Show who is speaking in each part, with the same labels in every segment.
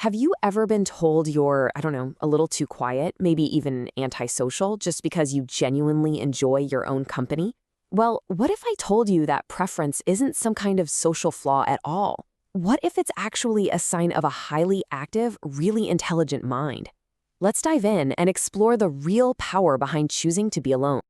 Speaker 1: Have you ever been told you're, I don't know, a little too quiet, maybe even antisocial, just because you genuinely enjoy your own company? Well, what if I told you that preference isn't some kind of social flaw at all? What if it's actually a sign of a highly active, really intelligent mind? Let's dive in and explore the real power behind choosing to be alone.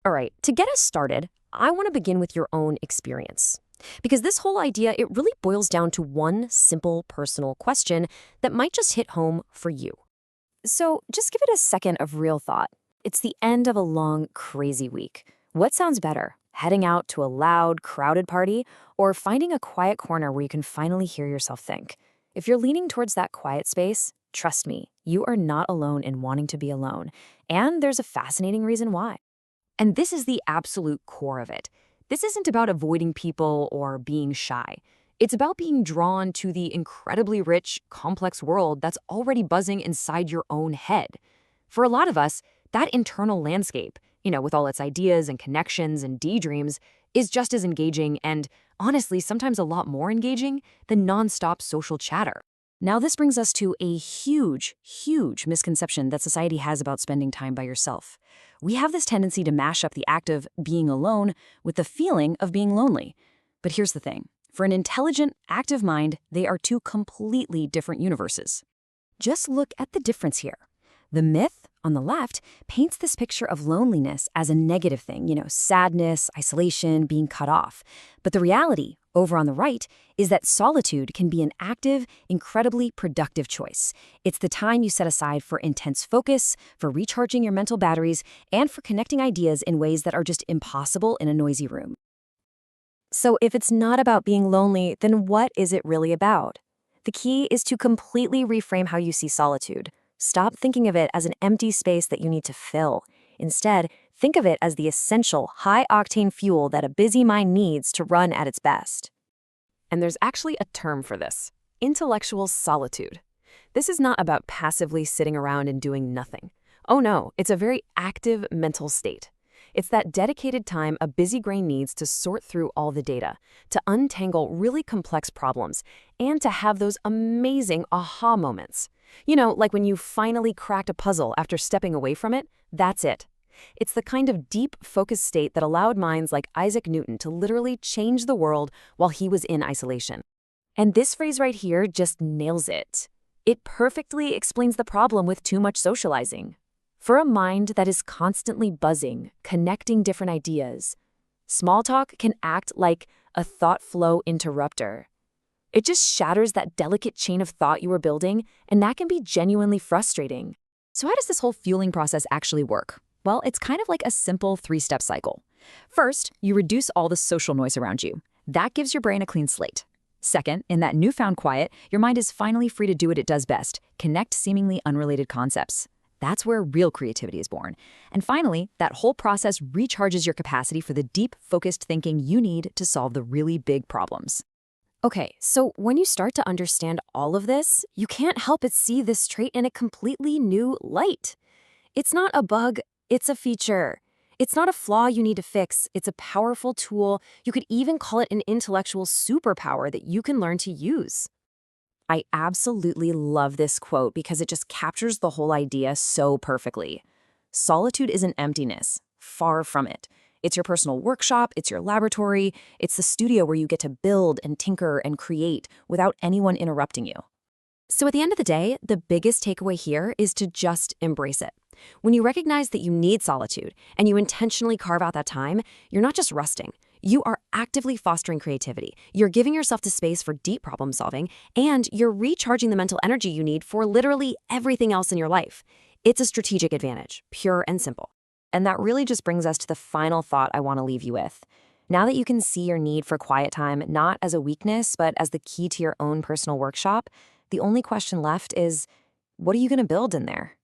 Speaker 1: All right, to get us started, I want to begin with your own experience. Because this whole idea, it really boils down to one simple personal question that might just hit home for you. So just give it a second of real thought. It's the end of a long, crazy week. What sounds better, heading out to a loud, crowded party, or finding a quiet corner where you can finally hear yourself think? If you're leaning towards that quiet space, trust me, you are not alone in wanting to be alone. And there's a fascinating reason why. And this is the absolute core of it. This isn't about avoiding people or being shy. It's about being drawn to the incredibly rich, complex world that's already buzzing inside your own head. For a lot of us, that internal landscape, with all its ideas and connections and daydreams, is just as engaging and, honestly, sometimes a lot more engaging than nonstop social chatter. Now, this brings us to a huge, huge misconception that society has about spending time by yourself. We have this tendency to mash up the act of being alone with the feeling of being lonely. But here's the thing. For an intelligent, active mind, they are two completely different universes. Just look at the difference here. The myth, on the left, paints this picture of loneliness as a negative thing, sadness, isolation, being cut off. But the reality, over on the right, is that solitude can be an active, incredibly productive choice. It's the time you set aside for intense focus, for recharging your mental batteries, and for connecting ideas in ways that are just impossible in a noisy room. So if it's not about being lonely, then what is it really about? The key is to completely reframe how you see solitude. Stop thinking of it as an empty space that you need to fill. Instead, think of it as the essential, high-octane fuel that a busy mind needs to run at its best. And there's actually a term for this: intellectual solitude. This is not about passively sitting around and doing nothing. Oh no, it's a very active mental state. It's that dedicated time a busy brain needs to sort through all the data, to untangle really complex problems, and to have those amazing aha moments. Like when you finally cracked a puzzle after stepping away from it, that's it. It's the kind of deep, focused state that allowed minds like Isaac Newton to literally change the world while he was in isolation. And this phrase right here just nails it. It perfectly explains the problem with too much socializing. For a mind that is constantly buzzing, connecting different ideas, small talk can act like a thought flow interrupter. It just shatters that delicate chain of thought you were building, and that can be genuinely frustrating. So how does this whole fueling process actually work? Well, it's kind of like a simple 3-step cycle. First, you reduce all the social noise around you. That gives your brain a clean slate. Second, in that newfound quiet, your mind is finally free to do what it does best: connect seemingly unrelated concepts. That's where real creativity is born. And finally, that whole process recharges your capacity for the deep, focused thinking you need to solve the really big problems. Okay, so when you start to understand all of this, you can't help but see this trait in a completely new light. It's not a bug, it's a feature. It's not a flaw you need to fix, it's a powerful tool. You could even call it an intellectual superpower that you can learn to use. I absolutely love this quote because it just captures the whole idea so perfectly. Solitude isn't emptiness, far from it. It's your personal workshop, it's your laboratory, it's the studio where you get to build and tinker and create without anyone interrupting you. So at the end of the day, the biggest takeaway here is to just embrace it. When you recognize that you need solitude and you intentionally carve out that time, you're not just resting. You are actively fostering creativity. You're giving yourself the space for deep problem solving, and you're recharging the mental energy you need for literally everything else in your life. It's a strategic advantage, pure and simple. And that really just brings us to the final thought I want to leave you with. Now that you can see your need for quiet time not as a weakness, but as the key to your own personal workshop, the only question left is, what are you going to build in there?